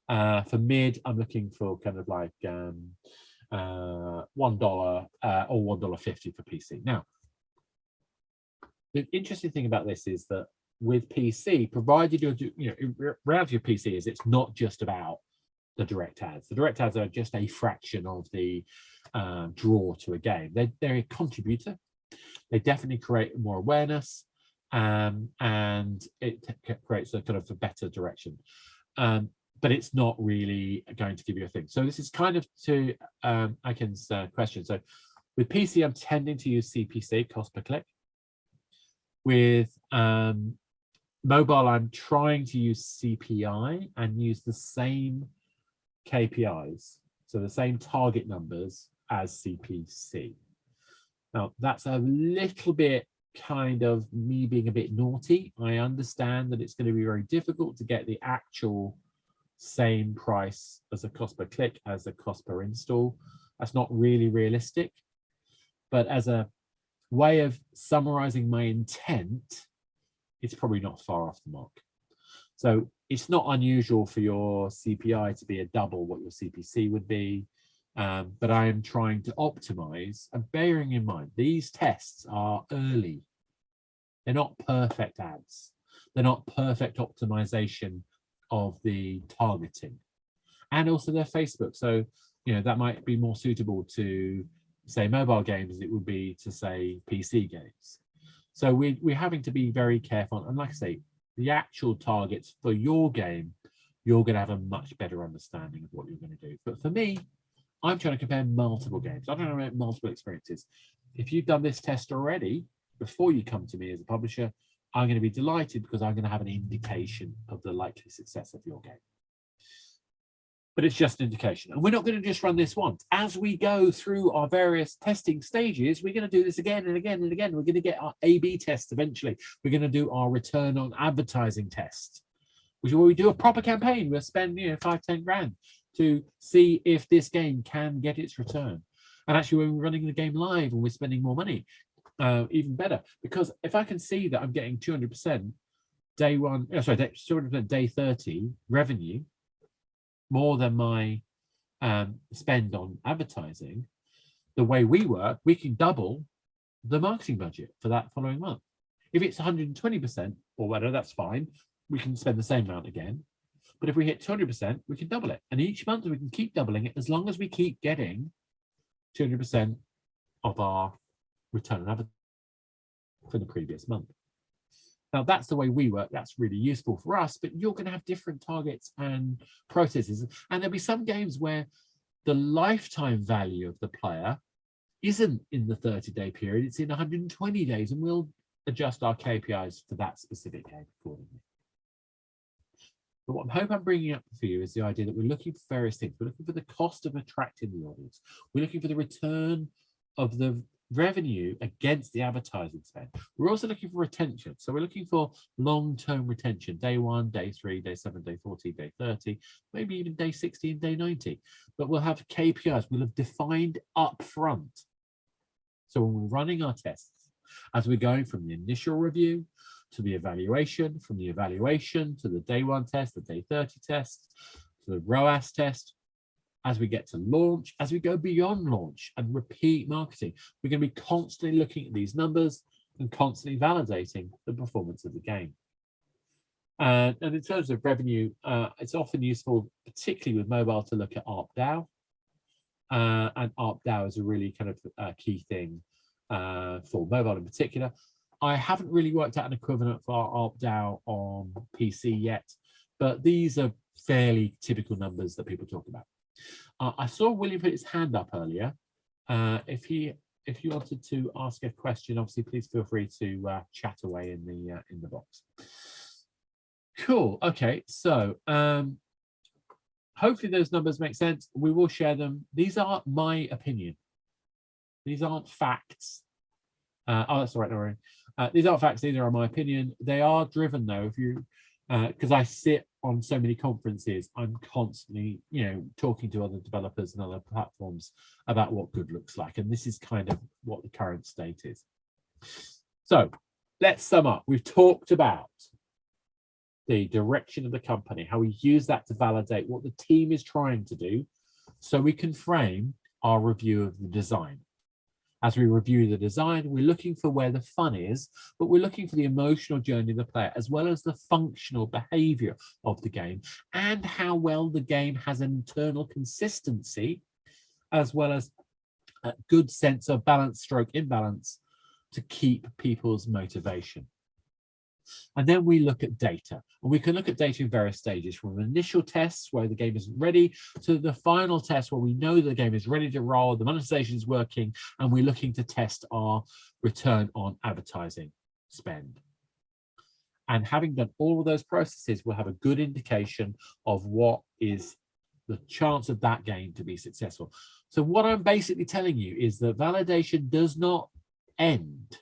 For mid, I'm looking for kind of like $1 or $1.50 for PC. Now, the interesting thing about this is that with PC, provided you're, reality of PC is it's not just about the direct ads. The direct ads are just a fraction of the draw to a game. They're a contributor. They definitely create more awareness, and it creates a kind of a better direction. But it's not really going to give you a thing. So this is kind of to Akin's question. So with PC, I'm tending to use CPC, cost per click. With mobile, I'm trying to use CPI and use the same KPIs, so the same target numbers as CPC. Now, that's a little bit kind of me being a bit naughty. I understand that it's going to be very difficult to get the actual same price as a cost per click as a cost per install. That's not really realistic, but as a way of summarizing my intent, it's probably not far off the mark. So it's not unusual for your CPI to be a double what your CPC would be. but I am trying to optimize, and bearing in mind these tests are early. They're not perfect ads. They're not perfect optimization of the targeting, and also they're Facebook. So, you know, that might be more suitable to say mobile games as it would be to say PC games. So we're having to be very careful. And like I say, the actual targets for your game, you're going to have a much better understanding of what you're going to do. But for me, I'm trying to compare multiple games. I don't know about multiple experiences. If you've done this test already, before you come to me as a publisher, I'm going to be delighted because I'm going to have an indication of the likely success of your game. But it's just an indication. And we're not going to just run this once. As we go through our various testing stages, we're going to do this again and again and again. We're going to get our A/B tests eventually. We're going to do our return on advertising test, which is where we do a proper campaign. We'll spend, you know, 5, 10 grand to see if this game can get its return. And actually, when we're running the game live and we're spending more money, even better. Because if I can see that I'm getting 200% day one, 200% day 30 revenue, more than my spend on advertising, the way we work, we can double the marketing budget for that following month. If it's 120% or whatever, that's fine. We can spend the same amount again. But if we hit 200%, we can double it. And each month we can keep doubling it as long as we keep getting 200% of our return on advertising for the previous month. Now, that's the way we work. That's really useful for us, but you're going to have different targets and processes. And there'll be some games where the lifetime value of the player isn't in the 30-day period, it's in 120 days, and we'll adjust our KPIs for that specific game accordingly. But what I hope I'm bringing up for you is the idea that we're looking for various things. We're looking for the cost of attracting the audience. We're looking for the return of the revenue against the advertising spend. We're also looking for retention. So we're looking for long-term retention, day 1, day 3, day 7, day 40, day 30, maybe even day 60 and day 90. But we'll have KPIs. We'll have defined up front. So when we're running our tests, as we're going from the initial review to the evaluation, from the evaluation to the day 1 test, the day 30 test, to the ROAS test, as we get to launch, as we go beyond launch and repeat marketing, we're going to be constantly looking at these numbers and constantly validating the performance of the game. And in terms of revenue, it's often useful, particularly with mobile, to look at ARPDAU. And ARPDAU is a really kind of key thing for mobile in particular. I haven't really worked out an equivalent for ARPDAU on PC yet, but these are fairly typical numbers that people talk about. I saw William put his hand up earlier. If you wanted to ask a question, obviously, please feel free to chat away in the box. Cool. Okay. So hopefully those numbers make sense. We will share them. These are my opinion. These aren't facts. Oh, that's all right. No worry. These aren't facts. These are my opinion. They are driven though. If you because I sit on so many conferences, I'm constantly, you know, talking to other developers and other platforms about what good looks like. And this is kind of what the current state is. So let's sum up. We've talked about the direction of the company, how we use that to validate what the team is trying to do, so we can frame our review of the design. As we review the design, we're looking for where the fun is, but we're looking for the emotional journey of the player, as well as the functional behavior of the game, and how well the game has an internal consistency, as well as a good sense of balance stroke imbalance to keep people's motivation. And then we look at data, and we can look at data in various stages, from initial tests where the game isn't ready to the final test where we know the game is ready to roll, the monetization is working, and we're looking to test our return on advertising spend. And having done all of those processes, we'll have a good indication of what is the chance of that game to be successful. So what I'm basically telling you is that validation does not end.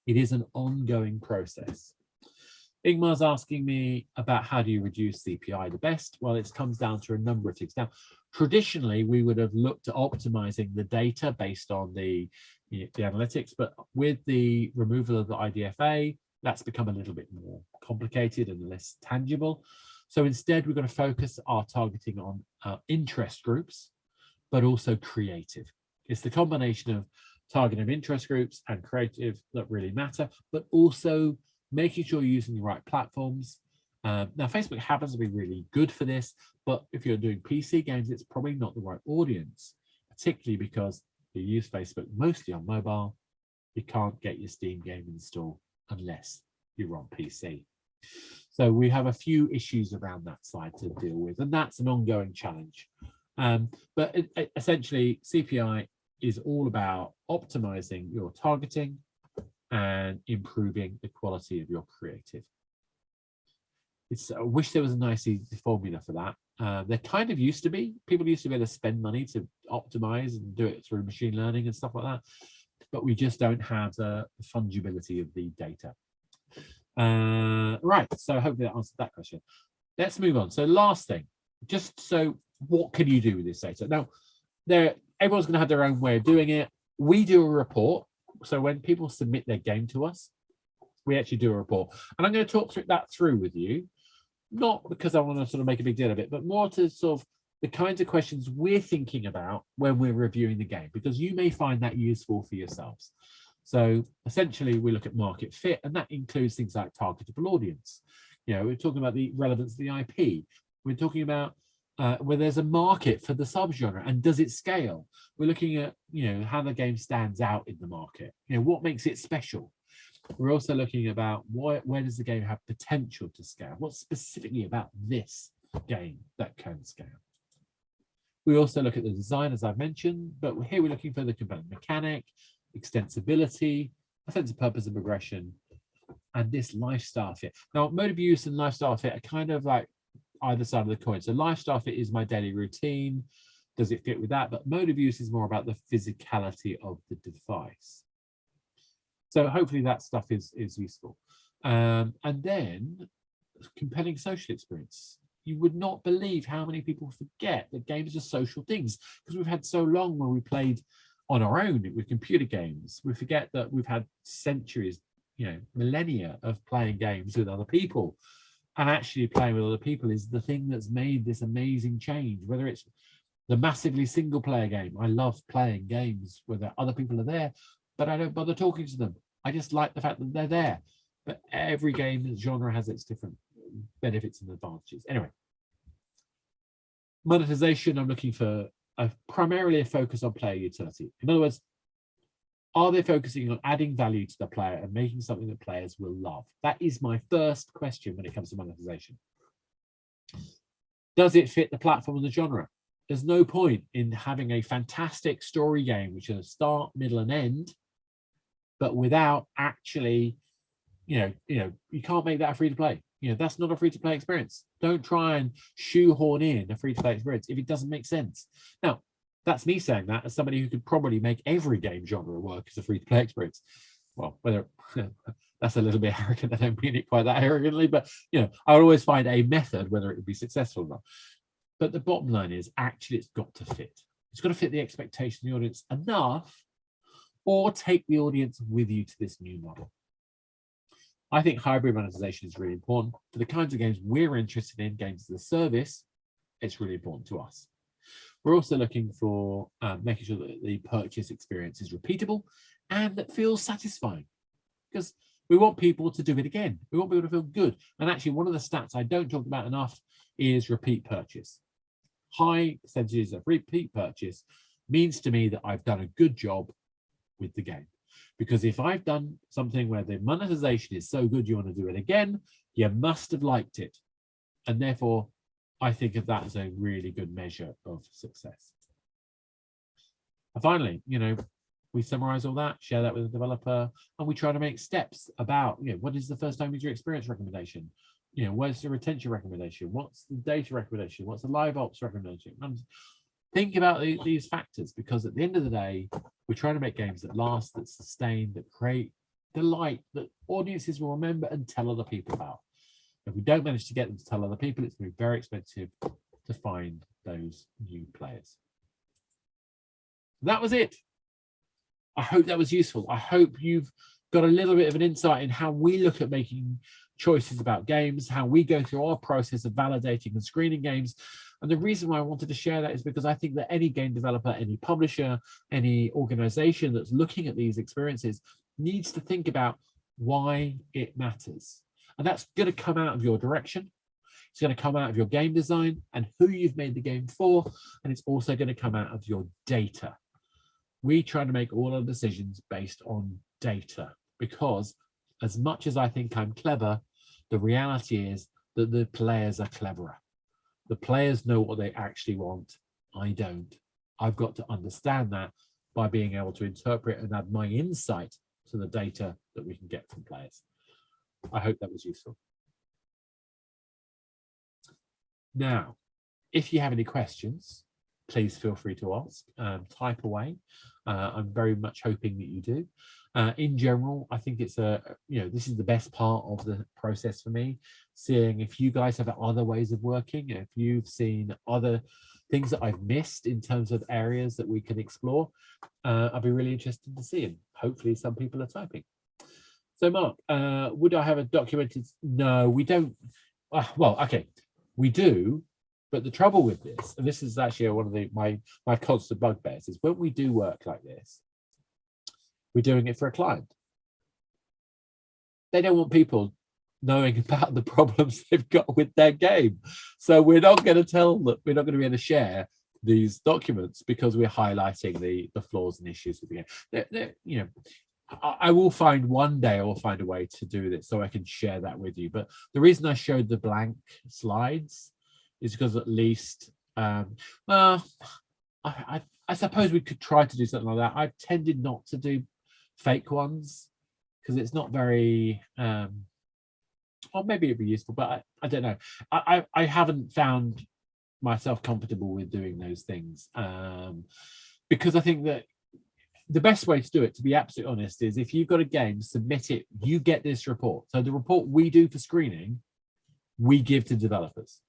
It is an ongoing process. Ingmar's asking me about how do you reduce CPI the best? Well, it comes down to a number of things. Now, traditionally, we would have looked at optimizing the data based on the analytics, but with the removal of the IDFA, that's become a little bit more complicated and less tangible. So instead, we're going to focus our targeting on interest groups, but also creative. It's the combination of targeting of interest groups and creative that really matter, but also making sure you're using the right platforms. Now, Facebook happens to be really good for this, but if you're doing PC games, it's probably not the right audience, particularly because you use Facebook mostly on mobile. You can't get your Steam game installed unless you're on PC. So we have a few issues around that side to deal with, and that's an ongoing challenge. But essentially, CPI is all about optimizing your targeting and improving the quality of your creative. I wish there was a nice easy formula for that. There kind of used to be. People used to be able to spend money to optimize and do it through machine learning and stuff like that, but we just don't have the fungibility of the data. Right, so hopefully that answered that question. Let's move on. So last thing, just so what can you do with this data? Now, everyone's going to have their own way of doing it. We do a report. So when people submit their game to us, we actually do a report. And I'm going to talk through with you, not because I want to sort of make a big deal of it, but more to sort of the kinds of questions we're thinking about when we're reviewing the game, because you may find that useful for yourselves. So essentially, we look at market fit, and that includes things like targetable audience. We're talking about the relevance of the IP. We're talking about where there's a market for the subgenre, and does it scale? We're looking at how the game stands out in the market. What makes it special? We're also looking about where does the game have potential to scale? What's specifically about this game that can scale? We also look at the design, as I've mentioned, but here we're looking for the compelling mechanic, extensibility, a sense of purpose and progression, and this lifestyle fit. Now, mode of use and lifestyle fit are kind of like either side of the coin. So lifestyle fit is my daily routine. Does it fit with that? But mode of use is more about the physicality of the device. So hopefully that stuff is useful. And then compelling social experience. You would not believe how many people forget that games are social things, because we've had so long where we played on our own with computer games. We forget that we've had centuries, millennia of playing games with other people. And actually playing with other people is the thing that's made this amazing change, whether it's the massively single player game. I love playing games where other people are there, but I don't bother talking to them. I just like the fact that they're there. But every game genre has its different benefits and advantages. Anyway, monetization, I'm looking for primarily a focus on player utility. In other words, are they focusing on adding value to the player and making something that players will love? That is my first question when it comes to monetization. Does it fit the platform and the genre? There's no point in having a fantastic story game, which is a start, middle, and end, but without actually, you can't make that a free to play. That's not a free to play experience. Don't try and shoehorn in a free to play experience if it doesn't make sense. Now, that's me saying that as somebody who could probably make every game genre work as a free to play experience. Well, whether that's a little bit arrogant, I don't mean it quite that arrogantly, but I would always find a method, whether it would be successful or not. But the bottom line is actually it's got to fit. It's got to fit the expectation of the audience enough, or take the audience with you to this new model. I think hybrid monetization is really important. For the kinds of games we're interested in, games as a service, it's really important to us. We're also looking for making sure that the purchase experience is repeatable and that feels satisfying, because we want people to do it again. We want people to feel good. And actually, one of the stats I don't talk about enough is repeat purchase. High percentages of repeat purchase means to me that I've done a good job with the game. Because if I've done something where the monetization is so good you want to do it again, you must have liked it. And therefore, I think of that as a really good measure of success. And finally, we summarize all that, share that with the developer, and we try to make steps about, what is the first time user experience recommendation? Where's the retention recommendation? What's the data recommendation? What's the live ops recommendation? And think about these factors, because at the end of the day, we're trying to make games that last, that sustain, that create delight, that audiences will remember and tell other people about. If we don't manage to get them to tell other people, it's going to be very expensive to find those new players. That was it. I hope that was useful. I hope you've got a little bit of an insight in how we look at making choices about games, how we go through our process of validating and screening games. And the reason why I wanted to share that is because I think that any game developer, any publisher, any organization that's looking at these experiences needs to think about why it matters. And that's going to come out of your direction. It's going to come out of your game design and who you've made the game for. And it's also going to come out of your data. We try to make all our decisions based on data, because as much as I think I'm clever, the reality is that the players are cleverer. The players know what they actually want. I don't. I've got to understand that by being able to interpret and add my insight to the data that we can get from players. I hope that was useful. Now, if you have any questions, please feel free to ask. Type away. I'm very much hoping that you do. In general, I think it's this is the best part of the process for me, seeing if you guys have other ways of working, if you've seen other things that I've missed in terms of areas that we can explore. I'd be really interested to see, and hopefully some people are typing. So Mark, would I have a documented? No, we don't. Well, okay, we do. But the trouble with this, and this is actually one of my constant bugbears, is when we do work like this, we're doing it for a client. They don't want people knowing about the problems they've got with their game. So we're not going to tell them, we're not going to be able to share these documents because we're highlighting the flaws and issues with the game. I will find one day, I will find a way to do this so I can share that with you. But the reason I showed the blank slides is because at least, well, I suppose we could try to do something like that. I've tended not to do fake ones because it's not very, or maybe it'd be useful, but I don't know. I haven't found myself comfortable with doing those things because I think that the best way to do it, to be absolutely honest, is if you've got a game, submit it, you get this report. So the report we do for screening, we give to developers.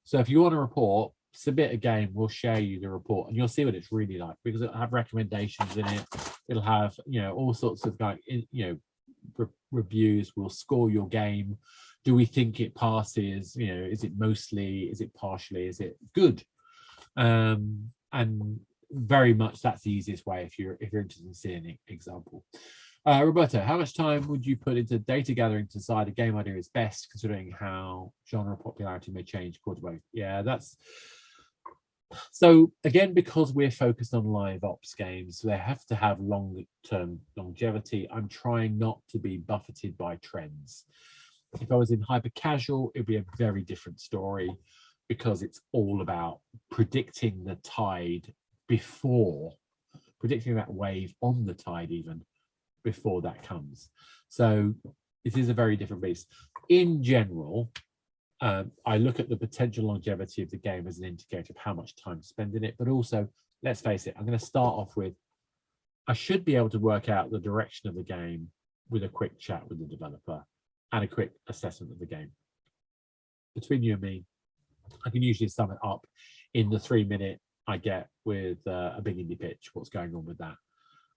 So if you want a report, submit a game, we'll share you the report and you'll see what it's really like, because it'll have recommendations in it. It'll have, all sorts of reviews. We'll score your game. Do we think it passes? Is it mostly, is it partially, is it good? And very much that's the easiest way if you're interested in seeing an example. Roberto, how much time would you put into data gathering to decide a game idea is best, considering how genre popularity may change quarter by? Yeah, that's so again, because we're focused on live ops games, they have to have long-term longevity. I'm trying not to be buffeted by trends. If I was in hyper casual, it'd be a very different story, because it's all about predicting the tide before, predicting that wave on the tide even before that comes. So it is a very different beast. In general, I look at the potential longevity of the game as an indicator of how much time to spend in it, but also, let's face it, I'm going to start off with, I should be able to work out the direction of the game with a quick chat with the developer and a quick assessment of the game. Between you and me, I can usually sum it up in the 3-minute I get with a big indie pitch, what's going on with that.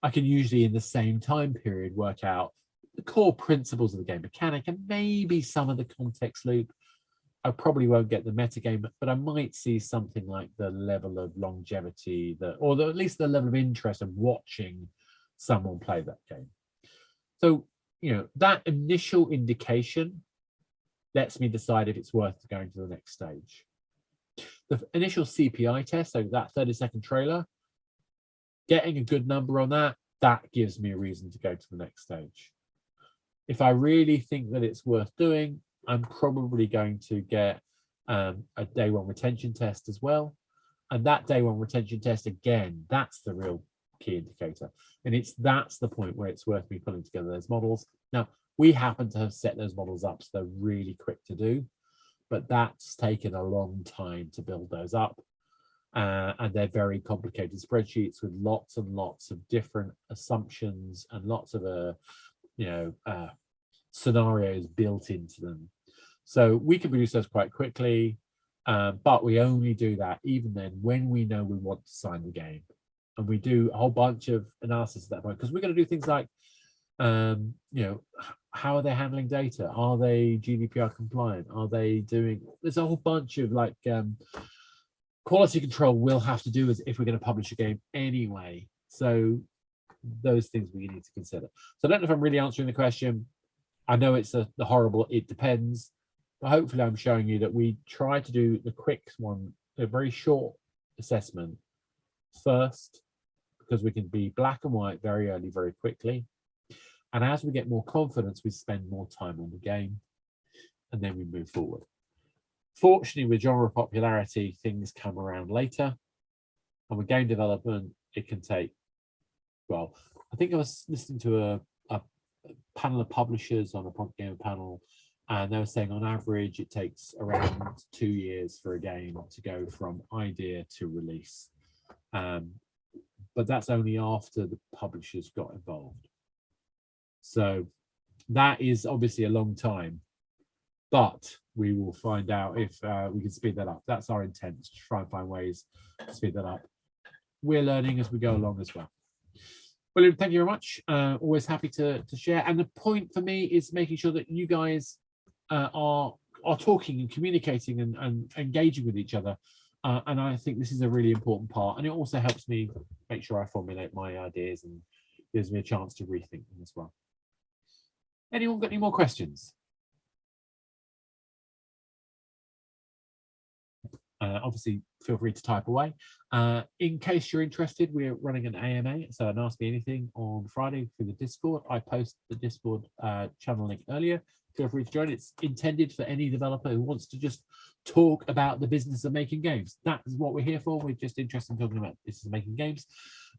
I can usually in the same time period work out the core principles of the game mechanic and maybe some of the context loop. I probably won't get the metagame, but I might see something like the level of longevity, or at least the level of interest of watching someone play that game. So, that initial indication lets me decide if it's worth going to the next stage. The initial CPI test, so that 30-second trailer, getting a good number on that gives me a reason to go to the next stage. If I really think that it's worth doing, I'm probably going to get a day one retention test as well. And that day one retention test, again, that's the real key indicator. And that's the point where it's worth me pulling together those models. Now, we happen to have set those models up so they're really quick to do, but that's taken a long time to build those up. And they're very complicated spreadsheets with lots and lots of different assumptions and lots of scenarios built into them. So we can produce those quite quickly, but we only do that even then when we know we want to sign the game. And we do a whole bunch of analysis at that point, because we're going to do things like, how are they handling data? Are they GDPR compliant? Are they doing, there's a whole bunch of Quality control will have to do as if we're going to publish a game anyway. So those things we need to consider. So I don't know if I'm really answering the question. I know it's the horrible, it depends, but hopefully I'm showing you that we try to do the quick one, a very short assessment first, because we can be black and white very early, very quickly. And as we get more confidence, we spend more time on the game and then we move forward. Fortunately, with genre popularity, things come around later. And with game development, it can take, well, I think I was listening to a panel of publishers on a Pod Gamer panel, and they were saying on average it takes around 2 years for a game to go from idea to release. But that's only after the publishers got involved. So that is obviously a long time, but we will find out if we can speed that up. That's our intent, to try and find ways to speed that up. We're learning as we go along as well. William, thank you very much. Always happy to share. And the point for me is making sure that you guys are talking and communicating and engaging with each other. And I think this is a really important part. And it also helps me make sure I formulate my ideas and gives me a chance to rethink them as well. Anyone got any more questions? Obviously, feel free to type away. In case you're interested, we're running an AMA, so an Ask Me Anything on Friday through the Discord. I posted the Discord channel link earlier. Feel free to join. It's intended for any developer who wants to just talk about the business of making games. That is what we're here for. We're just interested in talking about business of making games.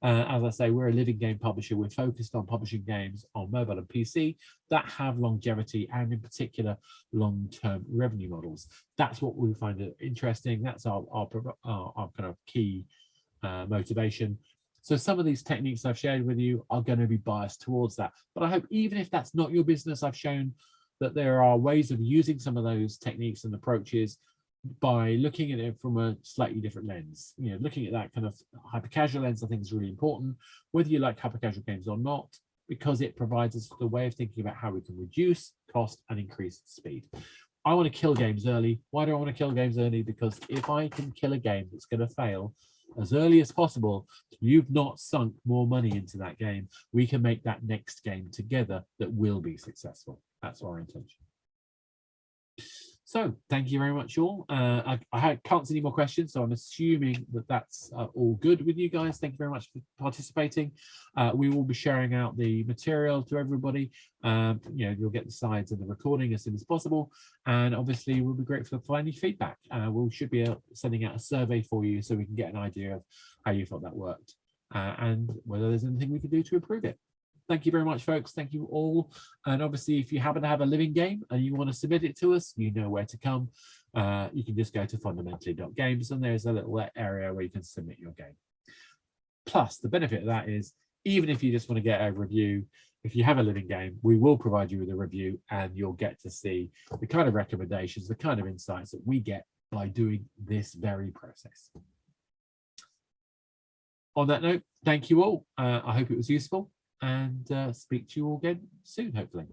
As I say, we're a living game publisher. We're focused on publishing games on mobile and PC that have longevity and in particular long-term revenue models. That's what we find interesting. That's our kind of key motivation. So some of these techniques I've shared with you are going to be biased towards that. But I hope even if that's not your business, I've shown that there are ways of using some of those techniques and approaches by looking at it from a slightly different lens. You know, looking at that kind of hyper casual lens, I think is really important, whether you like hyper casual games or not, because it provides us the way of thinking about how we can reduce cost and increase speed. I want to kill games early. Why do I want to kill games early? Because if I can kill a game that's going to fail as early as possible, you've not sunk more money into that game. We can make that next game together that will be successful. That's our intention. So thank you very much all. I can't see any more questions, so I'm assuming that that's all good with you guys. Thank you very much for participating. We will be sharing out the material to everybody. You know, you'll get the slides and the recording as soon as possible. And obviously we'll be grateful for any feedback. We should be sending out a survey for you so we can get an idea of how you thought that worked and whether there's anything we can do to improve it. Thank you very much, folks. Thank you all. And obviously, if you happen to have a living game and you want to submit it to us, you know where to come. You can just go to fundamentally.games and there's a little area where you can submit your game. Plus, the benefit of that is, even if you just want to get a review, if you have a living game, we will provide you with a review and you'll get to see the kind of recommendations, the kind of insights that we get by doing this very process. On that note, thank you all. I hope it was useful. And speak to you all again soon, hopefully.